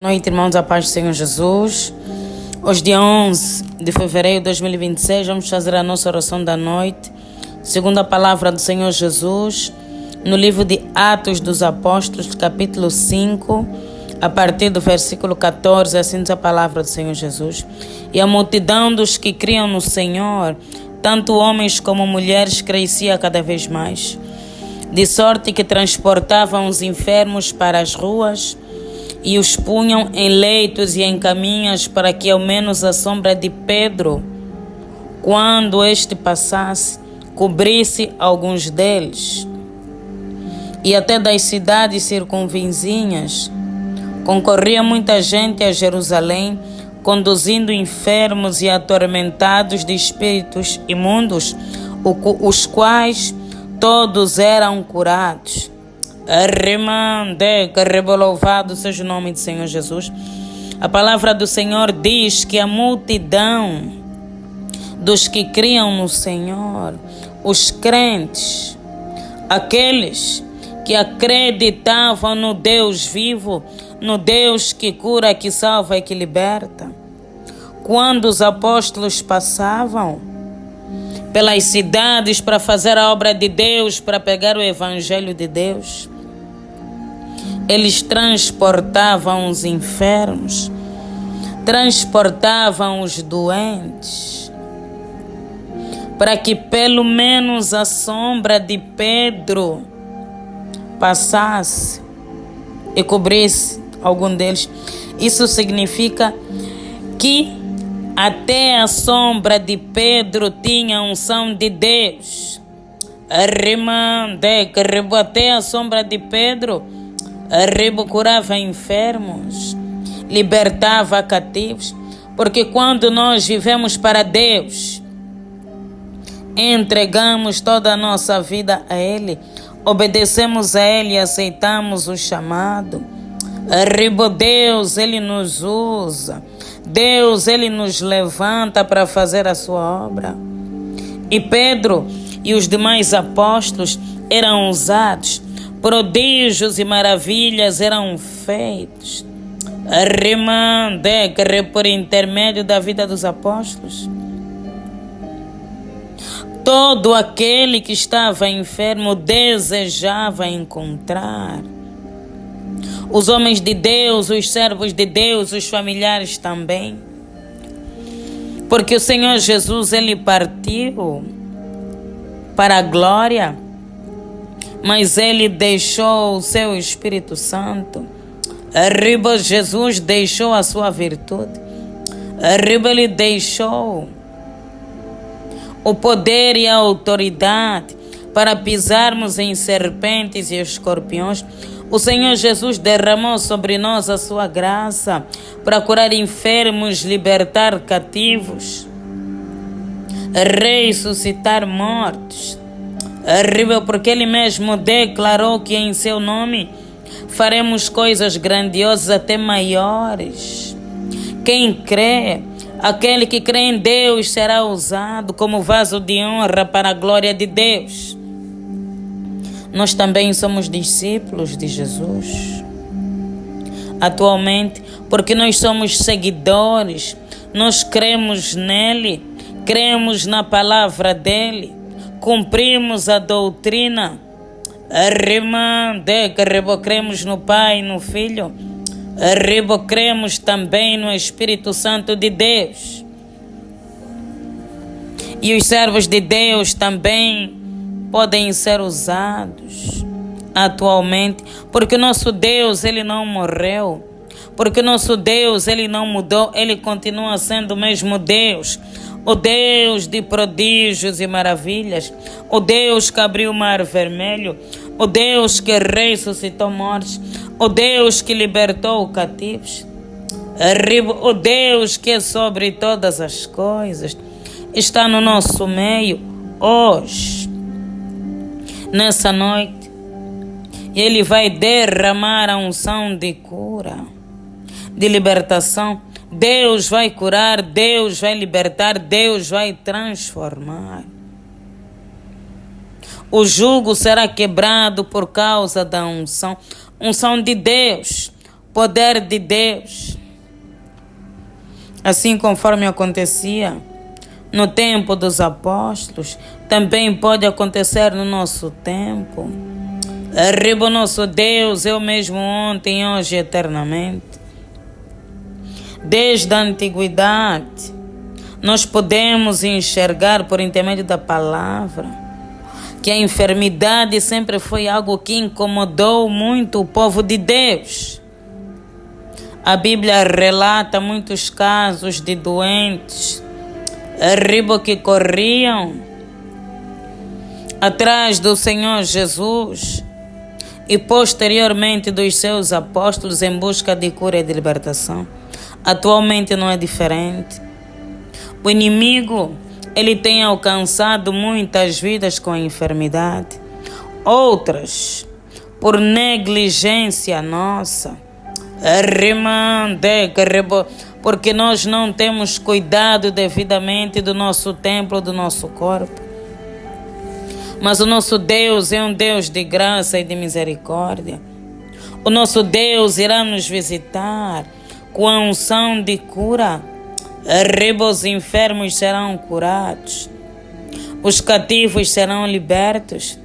Boa noite, irmãos, a paz do Senhor Jesus. Hoje, dia 11 de fevereiro de 2026, vamos fazer a nossa oração da noite, segundo a palavra do Senhor Jesus, no livro de Atos dos Apóstolos, capítulo 5, a partir do versículo 14, assim diz a palavra do Senhor Jesus. E a multidão dos que criam no Senhor, tanto homens como mulheres, crescia cada vez mais, de sorte que transportavam os enfermos para as ruas e os punham em leitos e em caminhas, para que ao menos a sombra de Pedro, quando este passasse, cobrisse alguns deles. E até das cidades circunvizinhas concorria muita gente a Jerusalém, conduzindo enfermos e atormentados de espíritos imundos, os quais todos eram curados. Louvado seja o nome do Senhor Jesus. A palavra do Senhor diz que a multidão dos que criam no Senhor, os crentes, aqueles que acreditavam no Deus vivo, no Deus que cura, que salva e que liberta, quando os apóstolos passavam pelas cidades para fazer a obra de Deus, para pegar o evangelho de Deus, eles transportavam os enfermos, transportavam os doentes, para que pelo menos a sombra de Pedro passasse e cobrisse algum deles. Isso significa que até a sombra de Pedro tinha a unção de Deus. Até a sombra de Pedro curava enfermos, libertava cativos, porque quando nós vivemos para Deus, entregamos toda a nossa vida a Ele, obedecemos a Ele e aceitamos o chamado. Deus, Ele nos usa, Deus, Ele nos levanta para fazer a sua obra. E Pedro e os demais apóstolos eram usados, prodígios e maravilhas eram feitos, por intermédio da vida dos apóstolos. Todo aquele que estava enfermo desejava encontrar os homens de Deus, os servos de Deus, os familiares também. Porque o Senhor Jesus, Ele partiu para a glória, mas Ele deixou o seu Espírito Santo. Jesus deixou a sua virtude. Ele deixou o poder e a autoridade para pisarmos em serpentes e escorpiões. O Senhor Jesus derramou sobre nós a sua graça para curar enfermos, libertar cativos, ressuscitar mortos. Porque Ele mesmo declarou que em seu nome faremos coisas grandiosas, até maiores. Quem crê, aquele que crê em Deus, será usado como vaso de honra para a glória de Deus. Nós também somos discípulos de Jesus. Atualmente, porque nós somos seguidores, nós cremos nele, cremos na palavra dele, cumprimos a doutrina, cremos no Pai e no Filho, cremos também no Espírito Santo de Deus. E os servos de Deus também podem ser usados atualmente, porque nosso Deus, Ele não morreu, porque nosso Deus, Ele não mudou, Ele continua sendo o mesmo Deus. O Deus de prodígios e maravilhas, o Deus que abriu o mar vermelho, o Deus que ressuscitou mortos, o Deus que libertou cativos, o Deus que é sobre todas as coisas, está no nosso meio hoje, nessa noite, e Ele vai derramar a unção de cura, de libertação. Deus vai curar, Deus vai libertar, Deus vai transformar. O jugo será quebrado por causa da unção de Deus, poder de Deus. Assim conforme acontecia no tempo dos apóstolos, também pode acontecer no nosso tempo. Arriba o nosso Deus, eu mesmo ontem, hoje e eternamente. Desde a antiguidade, nós podemos enxergar por intermédio da palavra que a enfermidade sempre foi algo que incomodou muito o povo de Deus. A Bíblia relata muitos casos de doentes que corriam atrás do Senhor Jesus e posteriormente dos seus apóstolos em busca de cura e de libertação. Atualmente não é diferente. O inimigo, ele tem alcançado muitas vidas com a enfermidade, outras por negligência nossa, porque nós não temos cuidado devidamente do nosso templo, do nosso corpo. Mas o nosso Deus é um Deus de graça e de misericórdia. O nosso Deus irá nos visitar com a unção de cura. Os enfermos serão curados, os cativos serão libertos.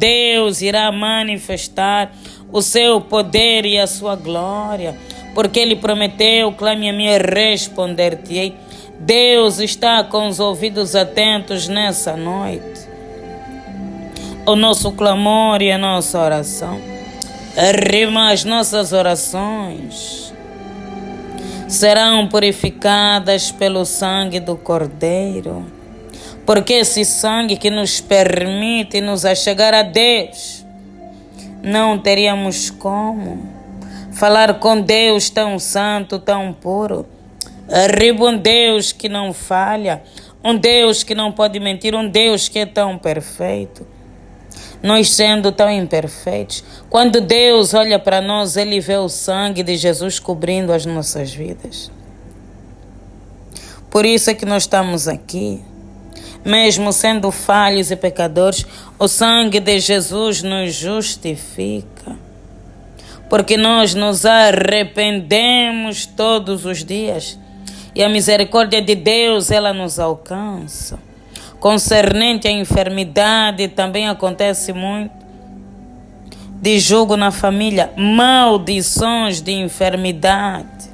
Deus irá manifestar o seu poder e a sua glória, porque Ele prometeu: clame a mim e responder-te-ei. Deus está com os ouvidos atentos nessa noite. O nosso clamor e a nossa oração, as nossas orações serão purificadas pelo sangue do Cordeiro, porque esse sangue que nos permite nos achegar a Deus, não teríamos como falar com Deus tão santo, tão puro. Um Deus que não falha, um Deus que não pode mentir, um Deus que é tão perfeito. Nós sendo tão imperfeitos, quando Deus olha para nós, Ele vê o sangue de Jesus cobrindo as nossas vidas. Por isso é que nós estamos aqui. Mesmo sendo falhos e pecadores, o sangue de Jesus nos justifica. Porque nós nos arrependemos todos os dias. E a misericórdia de Deus, ela nos alcança. Concernente à enfermidade, também acontece muito de jugo na família, maldições de enfermidade.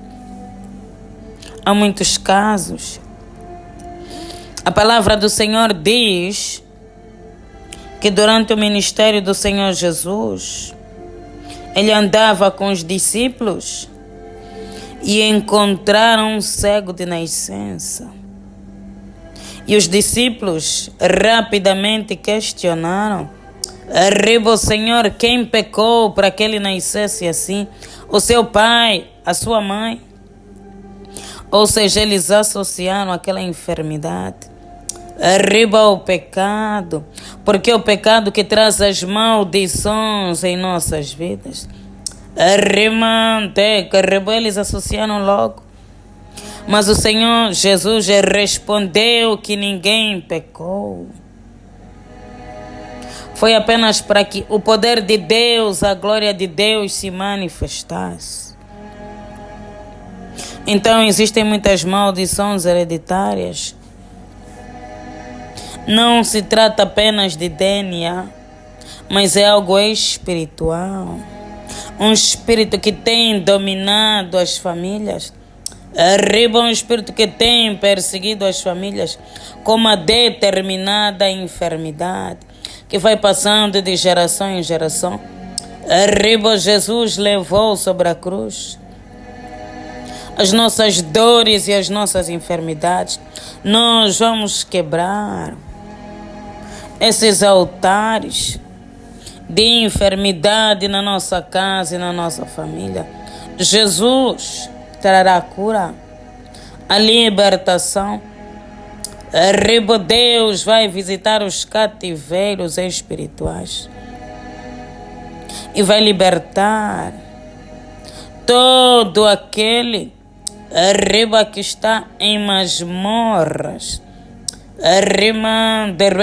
Há muitos casos. A palavra do Senhor diz que durante o ministério do Senhor Jesus, Ele andava com os discípulos e encontraram um cego de nascença. E os discípulos rapidamente questionaram: Senhor, quem pecou para que ele nascesse assim? O seu pai, a sua mãe? Ou seja, eles associaram aquela enfermidade ao pecado, porque é o pecado que traz as maldições em nossas vidas. Eles associaram logo. Mas o Senhor Jesus respondeu que ninguém pecou. Foi apenas para que o poder de Deus, a glória de Deus se manifestasse. Então existem muitas maldições hereditárias. Não se trata apenas de DNA, mas é algo espiritual. Um espírito que tem dominado as famílias. Um espírito que tem perseguido as famílias com uma determinada enfermidade que vai passando de geração em geração. Jesus levou sobre a cruz as nossas dores e as nossas enfermidades. Nós vamos quebrar esses altares de enfermidade na nossa casa e na nossa família. Jesus trará a cura, a libertação. Deus vai visitar os cativeiros espirituais e vai libertar todo aquele que está em masmorras,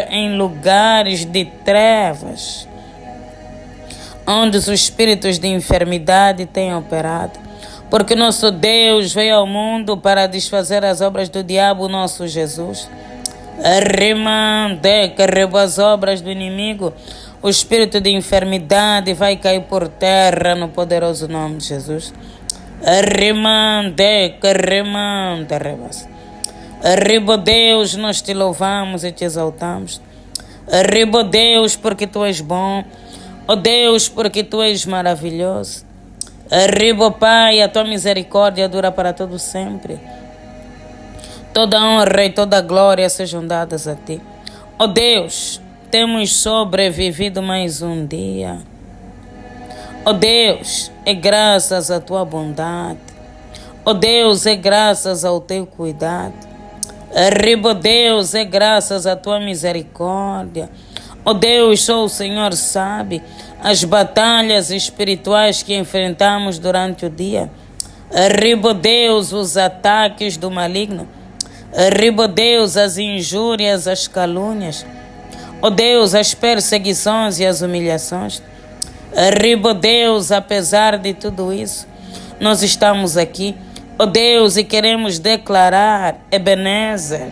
em lugares de trevas. onde os espíritos de enfermidade têm operado. Porque nosso Deus veio ao mundo para desfazer as obras do diabo, nosso Jesus. As obras do inimigo, o espírito de enfermidade vai cair por terra no poderoso nome de Jesus. Arriba, Deus, nós te louvamos e te exaltamos. Arriba, Deus, porque tu és bom. Ó Deus, porque tu és maravilhoso. Arriba, Pai, a tua misericórdia dura para todo sempre. Toda honra e toda glória sejam dadas a ti. Ó Deus, temos sobrevivido mais um dia. Ó Deus, é graças à tua bondade. Ó Deus, é graças ao teu cuidado. Arriba, Deus, é graças à tua misericórdia. Ó Deus, só o Senhor sabe as batalhas espirituais que enfrentamos durante o dia. Arriba, Deus, os ataques do maligno. Arriba, Deus, as injúrias, as calúnias. Ó Deus, as perseguições e as humilhações. Arriba, Deus, apesar de tudo isso, nós estamos aqui, ó Deus, e queremos declarar Ebenezer.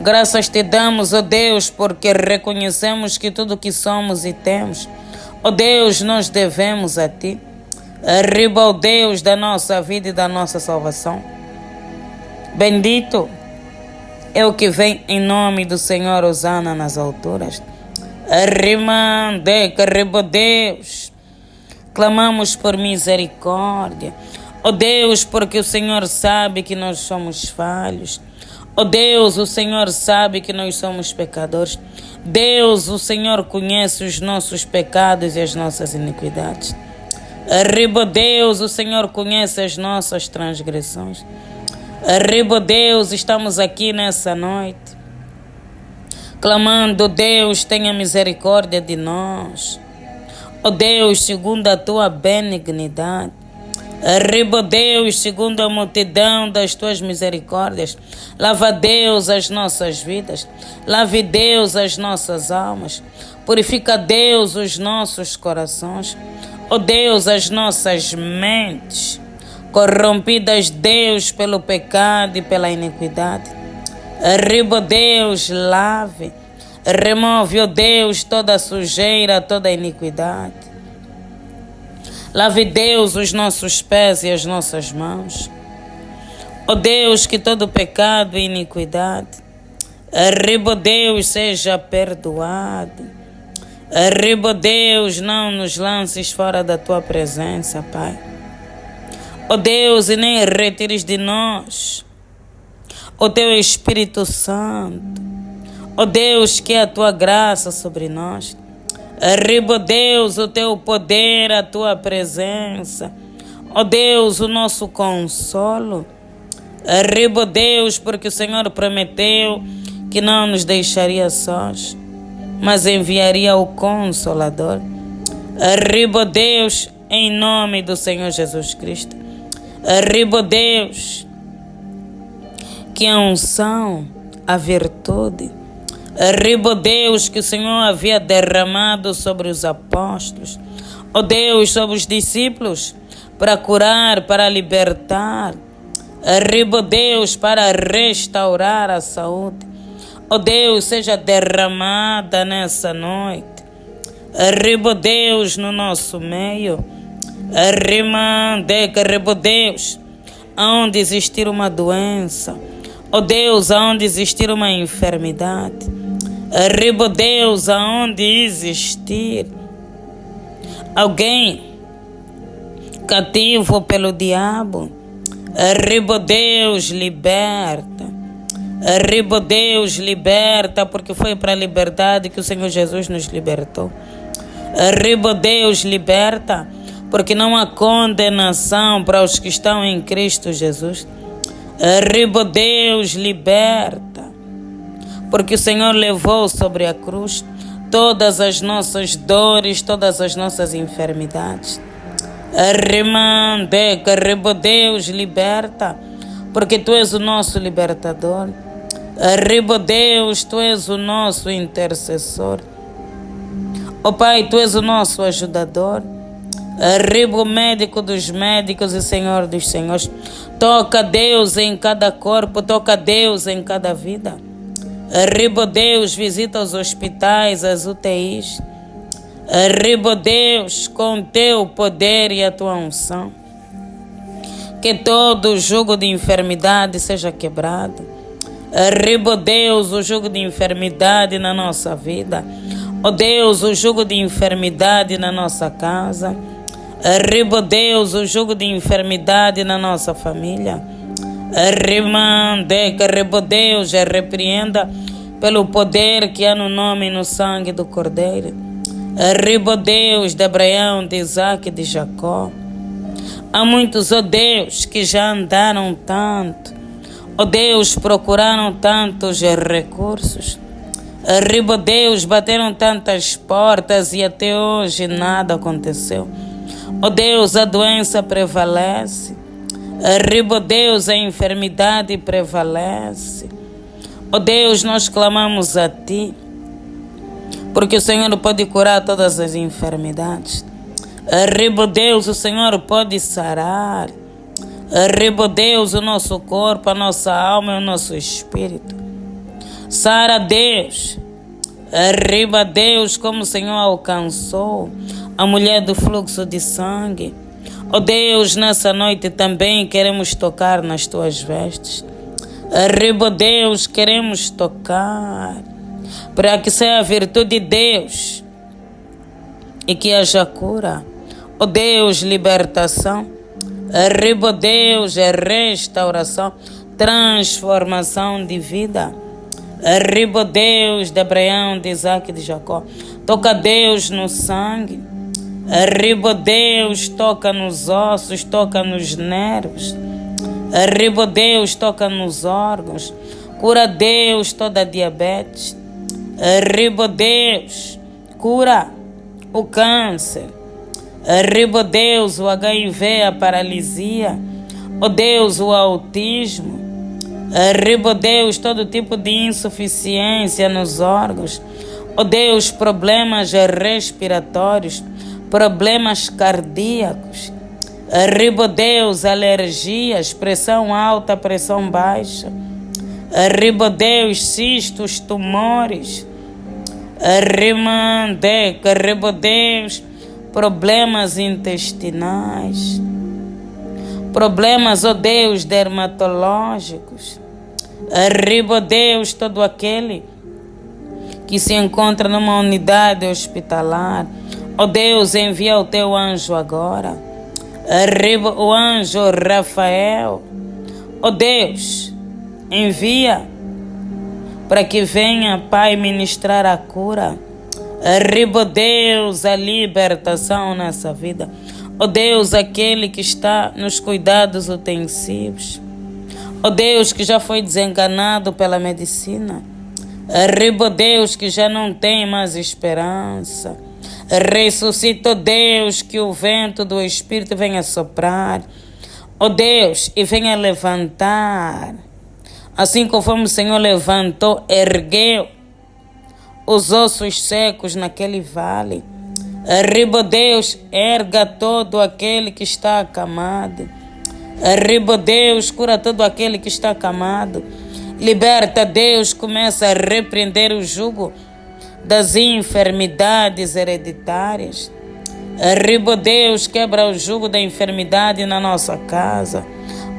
Graças te damos, ó Deus, porque reconhecemos que tudo que somos e temos, ó Deus, nós devemos a ti. Arriba, ó Deus, da nossa vida e da nossa salvação. Bendito é o que vem em nome do Senhor, hosana nas alturas. Arriba, Deus, clamamos por misericórdia. Ó Deus, porque o Senhor sabe que nós somos falhos. Ó Deus, o Senhor sabe que nós somos pecadores. Deus, o Senhor conhece os nossos pecados e as nossas iniquidades. Arriba, Deus, o Senhor conhece as nossas transgressões. Arriba, Deus, estamos aqui nessa noite, clamando, Deus, tenha misericórdia de nós. Ó Deus, segundo a tua benignidade. Arriba, Deus, segundo a multidão das tuas misericórdias. Lava, Deus, as nossas vidas. Lave, Deus, as nossas almas. Purifica, Deus, os nossos corações. Ó Deus, as nossas mentes corrompidas, Deus, pelo pecado e pela iniquidade. Arriba, Deus, lave. Remove, ó Deus, toda a sujeira, toda a iniquidade. Lave, Deus, os nossos pés e as nossas mãos. Ó Deus, que todo pecado e iniquidade, arriba, Deus, seja perdoado. Arriba, Deus, não nos lances fora da tua presença, Pai. Ó Deus, e nem retires de nós o teu Espírito Santo. Ó Deus, que é a tua graça sobre nós. Arriba, Deus, o teu poder, a tua presença. Ó Deus, o nosso consolo. Arriba, Deus, porque o Senhor prometeu que não nos deixaria sós, mas enviaria o Consolador. Arriba, Deus, em nome do Senhor Jesus Cristo. Arriba, Deus, que a unção, a virtude. Arriba, Deus, que o Senhor havia derramado sobre os apóstolos. Ó Deus, sobre os discípulos, para curar, para libertar. Arriba, Deus, para restaurar a saúde. Ó Deus, seja derramada nessa noite. Arriba, Deus, no nosso meio. Arriba, Deus, aonde existir uma doença. Ó Deus, aonde existir uma enfermidade. Arriba, Deus, aonde existir alguém cativo pelo diabo. Arriba, Deus, liberta. Arriba, Deus, liberta, porque foi para a liberdade que o Senhor Jesus nos libertou. Arriba, Deus, liberta, porque não há condenação para os que estão em Cristo Jesus. Arriba, Deus, liberta, porque o Senhor levou sobre a cruz todas as nossas dores, todas as nossas enfermidades. Arriba, Deus, liberta, porque Tu és o nosso libertador. Arriba, Deus, Tu és o nosso intercessor. Ó Pai, Tu és o nosso ajudador. Arriba o médico dos médicos e Senhor dos senhores. Toca Deus em cada corpo, toca Deus em cada vida. Arriba Deus, visita os hospitais, as UTIs. Arriba Deus, com Teu poder e a Tua unção. Que todo jugo de enfermidade seja quebrado. Arriba Deus, o jugo de enfermidade na nossa vida. Ó Deus, o jugo de enfermidade na nossa casa. Arriba Deus, o jugo de enfermidade na nossa família. Arriba Deus, repreenda pelo poder que há no nome e no sangue do Cordeiro. Arriba Deus, de Abraão, de Isaac e de Jacó. Há muitos, ó Deus, que já andaram tanto. Ó Deus, procuraram tantos recursos. Arriba Deus, bateram tantas portas e até hoje nada aconteceu. Ó Deus, a doença prevalece. Arriba Deus, a enfermidade prevalece. Ó Deus, nós clamamos a Ti, porque o Senhor pode curar todas as enfermidades. Arriba Deus, o Senhor pode sarar. Arriba Deus, o nosso corpo, a nossa alma e o nosso espírito. Sara Deus. Arriba Deus, como o Senhor alcançou a mulher do fluxo de sangue. Ó Deus, nessa noite também queremos tocar nas Tuas vestes. Arriba Deus, queremos tocar, para que seja a virtude de Deus e que haja cura. Ó Deus, libertação. Arriba Deus, restauração, transformação de vida. Arriba Deus, de Abraão, de Isaac e de Jacó. Toca Deus no sangue. Arriba Deus, toca nos ossos, toca nos nervos. Arriba Deus, toca nos órgãos. Cura Deus toda a diabetes. Arriba Deus, cura o câncer. Arriba Deus, o HIV, a paralisia. Ó Deus, o autismo. Arriba Deus, todo tipo de insuficiência nos órgãos. Ó Deus, problemas respiratórios, problemas cardíacos. Arriba Deus, alergias, pressão alta, pressão baixa. Arriba Deus, cistos, tumores. Arriba Deus, problemas intestinais. Problemas, ó Deus, dermatológicos. Arriba Deus, todo aquele que se encontra numa unidade hospitalar. Ó Deus, envia o Teu anjo agora. Arriba o anjo Rafael. Ó Deus, envia para que venha, Pai, ministrar a cura. Arriba Deus, a libertação nessa vida. Ó Deus, aquele que está nos cuidados intensivos. Ó Deus, que já foi desenganado pela medicina. Arriba Deus, que já não tem mais esperança. Ressuscita, Deus, que o vento do Espírito venha soprar. Ó Deus, e venha levantar. Assim conforme o Senhor levantou, ergueu os ossos secos naquele vale. Arriba Deus, erga todo aquele que está acamado. Arriba Deus, cura todo aquele que está acamado. Liberta Deus, começa a repreender o jugo das enfermidades hereditárias. Arriba Deus, quebra o jugo da enfermidade na nossa casa.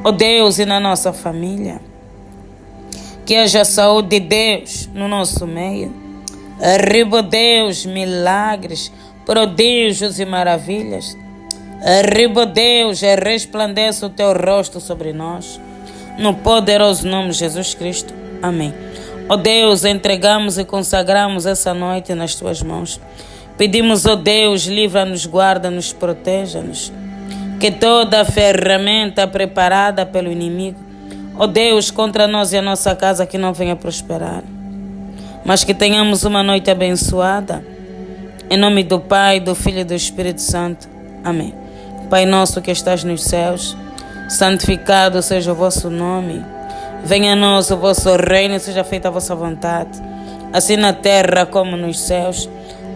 Ó Deus, e na nossa família. Que haja saúde de Deus no nosso meio. Arriba Deus, milagres, prodígios e maravilhas. Arriba Deus, resplandece o Teu rosto sobre nós. No poderoso nome de Jesus Cristo. Amém. Ó Deus, entregamos e consagramos essa noite nas Tuas mãos. Pedimos, ó Deus, livra-nos, guarda-nos, proteja-nos. Que toda ferramenta preparada pelo inimigo, ó Deus, contra nós e a nossa casa, que não venha prosperar. Mas que tenhamos uma noite abençoada. Em nome do Pai, do Filho e do Espírito Santo. Amém. Pai nosso que estás nos céus, santificado seja o vosso nome. Venha a nós o vosso reino, seja feita a vossa vontade, assim na terra como nos céus.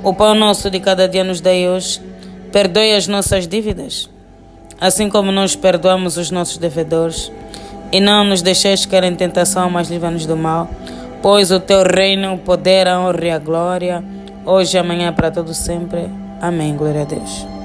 O pão nosso de cada dia nos dai hoje. Perdoe as nossas dívidas, assim como nós perdoamos os nossos devedores. E não nos deixeis cair em tentação, mas livra-nos do mal. Pois o teu reino, o poder, a honra e a glória, hoje e amanhã para todo sempre. Amém. Glória a Deus.